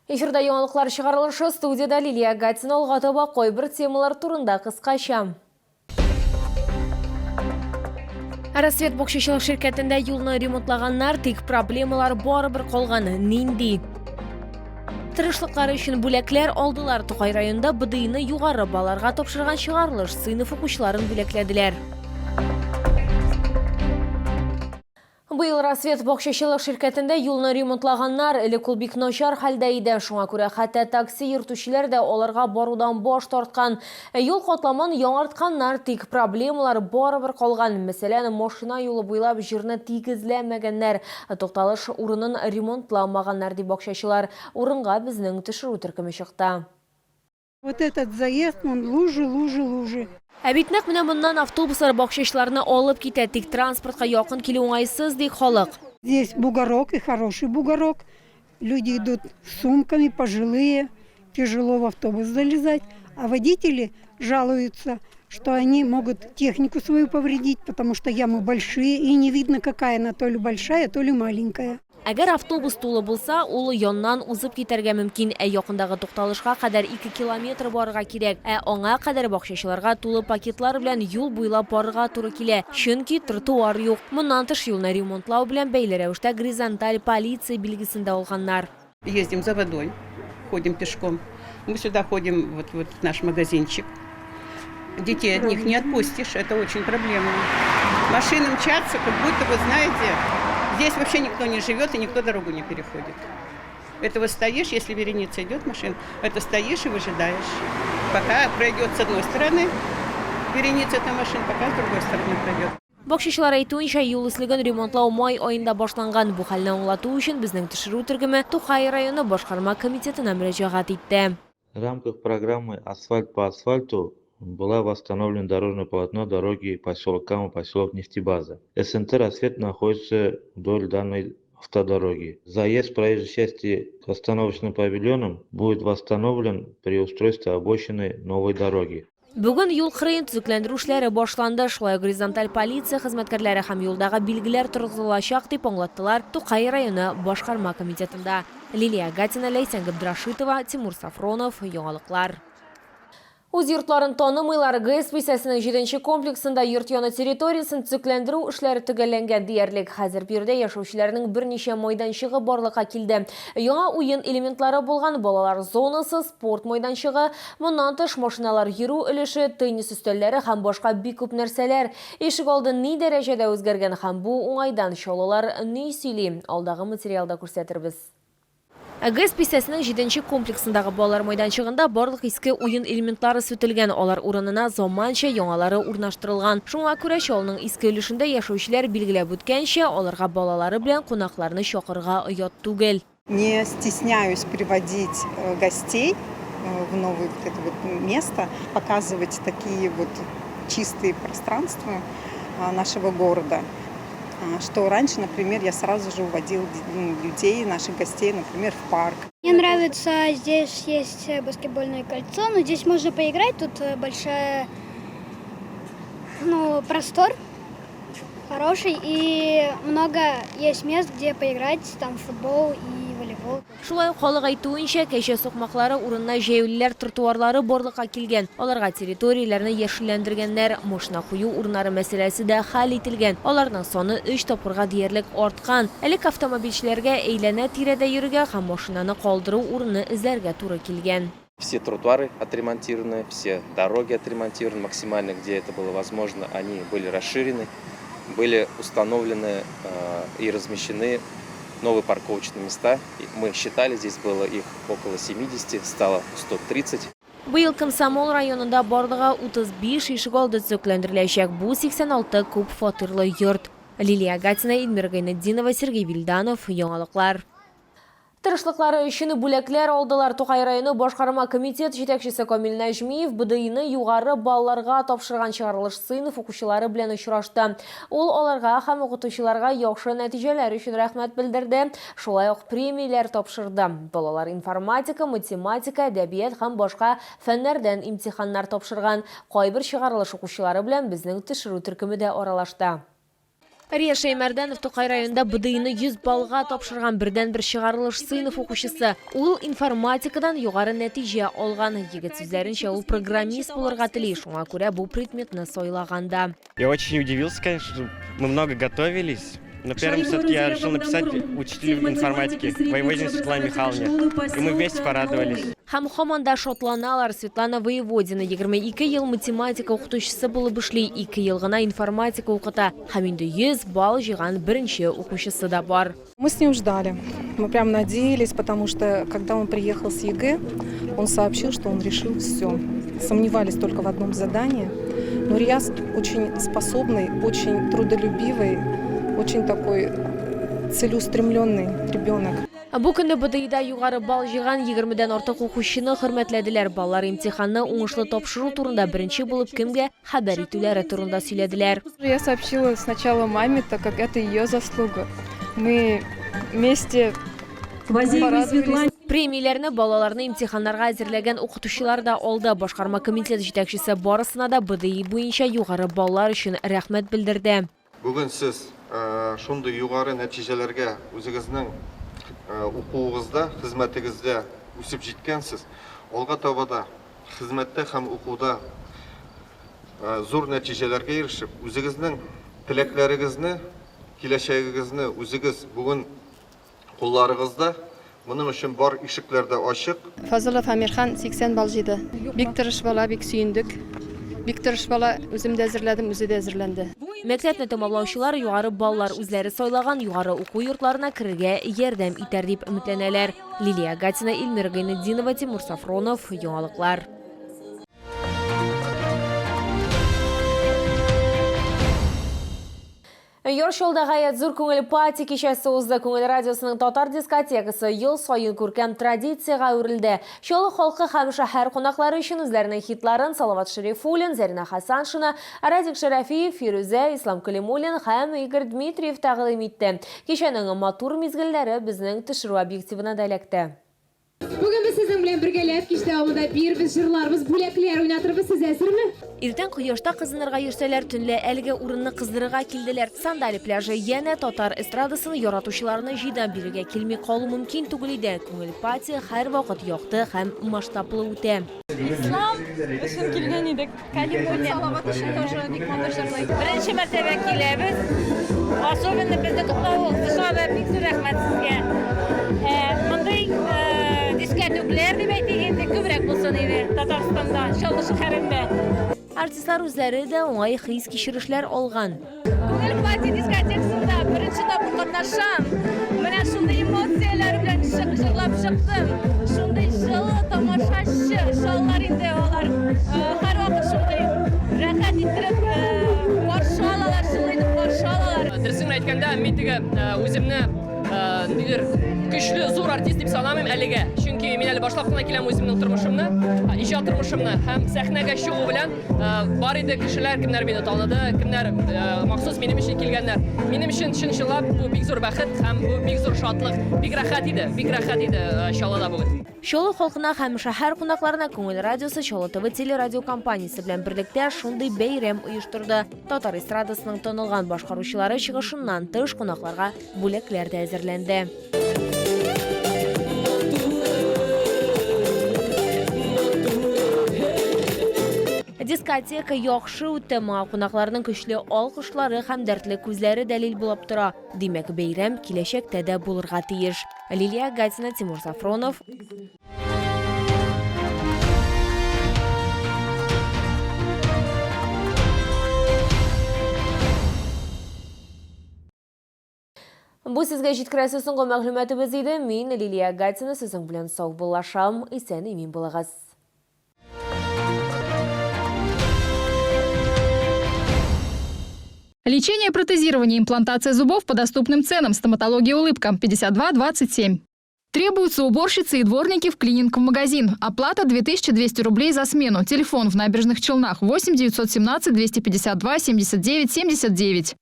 Эфирда яңалыклар чыгарылышы, студияда Лилия Гатина Алгатова койбір темалар турында кыскача. Рассвет бокшечылык ширкетинде юлны ремонтлаганнар тик проблемалар барыбір колган нинди. Тырышлыклары үшін бүләкләр алдылар. Тукай районында БДИны югары балларга тапшырган чыгарылыш сыйныф укучыларын бүләкләделәр. Быйыл Рассвет бокшечылык ширкетинде юлны ремонтлаганнар элек ул бик начар хәлдә иде. Шуңа күрә хәтта такси йөртүчеләр дә аларга барудан баш тарткан. Юл катламын яңартканнар, тик проблемалар барыбер калган. Мәсәлән, машина юлы буйлап җирне тигезләмәгәннәр, тукталыш урынын ремонтламаганнар дип бокшечылар. Урынга безнең төшерү төркеме чыкты. Вот этот заезд, он лужи. Әбитнәк менә моннан автобуслар бакчачларны алып китә, тик транспортка якын килү уңайсыз ди халык. Здесь бугорок и хороший бугорок. Люди идут с сумками, пожилые, тяжело в автобус залезать. А водители жалуются, что они могут технику свою повредить, потому что ямы большие и не видно, какая она, то ли большая, то ли маленькая. Әгәр автобус тулы булса, ул яннан узып китәргә мөмкин. Якындагы тукталышка кадәр 2 километр барырга кирәк. Аңа кадәр бакчачыларга тулы пакетлар белән юл буйлап барырга туры килә. Чөнки тротуар юк. Моннан тыш юлны ремонтлау белән бәйле рәвештә горизонталь полиция билгесендә алганнар. Ездим за водой, ходим пешком. Мы сюда ходим вот в наш магазинчик. Детей от них не отпустишь, это очень проблемно. Машины мчатся, как будто, вы знаете, здесь вообще никто не живет и никто дорогу не переходит. Это вот стоишь, если вереница идет машин, это стоишь и выжидаешь. Пока пройдет с одной стороны вереница этой машин, пока с другой стороны пройдет. Бакчачылар әйтүенчә, юл ислеген ремонтлау май айында башланган. Бу хәлне аңлату өчен безнең төшерү төркеме Тукай районы башкарма комитетына мөрәҗәгать итте. В рамках программы «Асфальт по асфальту» была восстановлена дорожное полотно дороги поселок Кама, поселок Нефтебаза. СНТ «Рассвет» находится вдоль данной автодороги. Заезд проезжей части к остановочным павильонам будет восстановлен при устройстве обочины новой дороги. Бүген юл кырыен төзекләндерү эшләре башланды. Шулай горизонталь полиция хезмәткәрләре һәм юлдагы билгеләр торгызылачак дип аңлаттылар Тукай районы башкарма комитетында. Лилия Гатина, Лейсан Габдрашитова, Тимур Сафронов, яңалыклар. Үз йортларын танымыйлар. ГЭС бисәсенең 7-нче комплексында йорт яны территориясын төзекләндерү эшләре төгәлләнгән диярлек. Хәзер бирдә яшәүчеләрнең берничә майданчыгы барлыкка килде. Яңа уен элементлары булган балалар зонасы, спорт майданчыгы, моннан тыш машиналар йөрү өлеше, теннис өстәлләре һәм башка бик күп нәрсәләр. Ишек алды ни дәрәҗәдә үзгәргән һәм бу уңайдан чалалар ни сөйли? Алдагы материалда күрсәтербез. ГЭС бисәсенең 7-нче комплексындагы балалар майданчыгында барлык иске уен элементлары сүтелгән. Алар урынына заманча яңалары урнаштырылган. Шуңа күрә чалның иске өлешендә яшәүчеләр билгеләп үткәнчә, аларга балалары белән кунакларны чакырга оят түгел. Не стесняюсь приводить гостей в новое вот это вот место, показывать такие вот чистые пространства нашего города. Что раньше, например, я сразу же уводил людей, наших гостей, например, в парк. Мне нравится, здесь есть баскетбольное кольцо, но здесь можно поиграть, тут большой простор хороший и много есть мест, где поиграть, там футбол и волейбол. Шулай халык әйтүенчә, кәҗә сукмаклары урынына җәяүлеләр тротуарлары барлыкка килгән. Аларга территорияләрне яшелләндергәннәр, машина кую урыннары мәсьәләсе дә хәл ителгән. Аларның саны 3 тапкырга диярлек арткан. Элек автомобильчеләргә әйләнә тирәдә йөрергә һәм машинаны калдыру урыны эзләргә туры килгән. Все тротуары отремонтированы, все дороги отремонтированы максимально, где это было возможно, они были расширены. Были установлены и размещены новые парковочные места. Мы считали, здесь было их около 70, стало 130. Быел Комсомол районында барлыгы 35 ишек алды төзекләндереләчәк. Бу 86 күп фатирлы йорт. Лилия Гатина, Эльмира Гайнетдинова, Сергей Вильданов, яңалыклар. Тырышлыклары өчен бүләкләр алдылар. Тукай районы башкарма комитет җитәкчесе Камил Нәҗмиев БДИны югары балларга тапшырган чыгарылыш сыйныф укучылары белән очрашты. Ул аларга һәм укытучыларга яхшы нәтиҗәләр өчен рәхмәт белдерде. Шулай ук премияләр тапшырды. Балалар информатика, математика, әдәбият һәм башка фәннәрдән имтиханнар тапшырган. Кайбер чыгарылыш укучылары белән безнең төшерү төркеме дә аралашты. Рия Шаймарданов Тукай районында БДИны 100 балға тапшырған бірден бір шығарылыш сыйныф оқушысы. Ул информатикадан югары нәтиже алган. Егет сүзләренчә, ул программист булырга тели, шуңа күрә бу предметны сайлаганда. Я очень удивился, конечно, мы много готовились. Но первым все-таки я решил написать учителю информатики, Воеводине Светлане Михайловне. И мы вместе порадовались. Һәм һаманда шотланалар. Светлана Воеводина 22 ел математика укытучысы булып эшли, 2 ел гына информатика укыта. Һәм инде 100 балл җыйган беренче укучысы да бар. Мы с ним ждали. Мы прям надеялись, потому что когда он приехал с ЕГЭ, он сообщил, что он решил все. Сомневались только в одном задании. Но Рияз очень способный, очень трудолюбивый, очень такой целеустремленный ребенок. Бу көнне БДИда югары балл җыйган 20дән артык укучыны хөрмәтләделәр. Баллар имтиханны уңышлы тапшыру турында беренче булып кемгә хәбәр итүләре турында сөйләделәр. Я сообщила сначала маме, так как это ее заслуга. Мы вместе порадовались. Премияләрне балаларны имтиханнарга әзерләгән укытучылар да алды. Башкарма комитет җитәкчесе барысына да БДИ буенча югары баллар өчен рәхмәт белдерде. Бүген сез шундый югары нәтиҗәләргә үзегезнең укуыгызда, хезмәтегездә үсеп җиткәнсез. Алга таба да хезмәттә һәм укуда зур нәтиҗәләргә ирешеп, үзегезнең теләкләрегезне, киләчәгегезне үзегез бүген кулларыгызда, моның өчен бар ишекләр дә ачык. Фазылов Амирхан 80 балл җыйды. Бик тырыш бала, бик сөендек. Бик тырыш бала, үзем дә әзерләдем, үзе дә әзерләнде. Мәктәпне тәмамлаучылар югары баллар үзләре сайлаган югары уку йортларына керергә ярдәм итәр дип өметләнәләр. Лилия Гатина, Илмира Гайнетдинова, Тимур Сафронов, Яңалыклар. Йоршолда гаять зур күңел пати кичәсе узды. Күңел радиосының татар дискотекасы ел сайын күркәм традициягә үрелде. Чолы халкы һәм шәһәр кунаклары өчен үзләренең хитларын Салават Шәрифуллин, Зарина Хасаншина, Радик Шәрәфиев, Фирүзә, Ислам Калимуллин һәм Игорь Дмитриев тәкъдим итте. Кичәнең матур мизгелләре безнең төшерү объективына да эләкте. Бүген без сезнең белән бергәләп кич дәвамында бирбез җырларбыз, бүләкләр уйнатырбыз. Сез әзерме? Иртән кояшта кызынырга йөрсәләр, төнлә әлеге урынны кыздырырга килделәр. Сандали пляжы янә татар эстрадасын яратучыларны җыйдан бирергә килми калу мөмкин түгел иде. Күңел пати һәр вакыт якты һәм масштаблы үтә. Ислам өчен килгән идек. Калимуллин Салават өчен тоже бик матур җырлый. Беренче мәртәбә киләбез. Особенно бездә туктау, сызга бик зур рәхмәт сезгә. Мондый дискотеклар дип әйтгәндә күбрәк булсын иде Татарстанда, Чаллы шәһәрендә. Артистлар үзләре дә уңай хис кичерешләр алган. Күңел пати дискотекасында беренче тапкыр катнашам. Менә шундый эмоцияләр белән җырлап чыктым. Шундый җылы тамашачы, шаллар инде алар. Һәр вакыт шундый рәхәт иттереп каршы алалар, шундый каршы алалар. Дөресен әйткәндә, мин теге үземне нидер көчле зур артист дип санамыйм әлегә. Чөнки мин әле башлап кына киләм үземнең тормышымны, иҗат тормышымны һәм сәхнәгә чыгу белән бар иде кешеләр, кемнәр мине таныды, кемнәр махсус минем өчен килгәннәр. Минем өчен чынчылап бу бик зур бәхет һәм бу бик зур шатлык. Бик рәхәт иде Чаллыда бүген. Чаллы халкына һәм шәһәр кунакларына Күңел радиосы Чаллы ТВ телерадиокомпаниясе белән берлектә шундый бәйрәм оештырды. Татар эстрадасының танылган башкаручылары чыгышыннан тыш кунакларга бүләкләр дә әзерләнде. Дискотека яхшы үтте, кунакларның көчле алкышлары һәм дәртле күзләре дәлил булып тора. Димәк, бәйрәм киләчәктә дә булырга тиеш. Лилия Гатина, Тимур Сафронов. Бу сезгә җиткерәсе соңгы мәгълүматыбыз иде. Мин Лилия Гатина, сезнең белән сау булашам. Исән имин булыгыз. Лечение, протезирование, имплантация зубов по доступным ценам. Стоматология «Улыбка» 52-27. Требуются уборщицы и дворники в клининг-магазин. Оплата 2200 рублей за смену. Телефон в Набережных Челнах 8 917 252 79 79.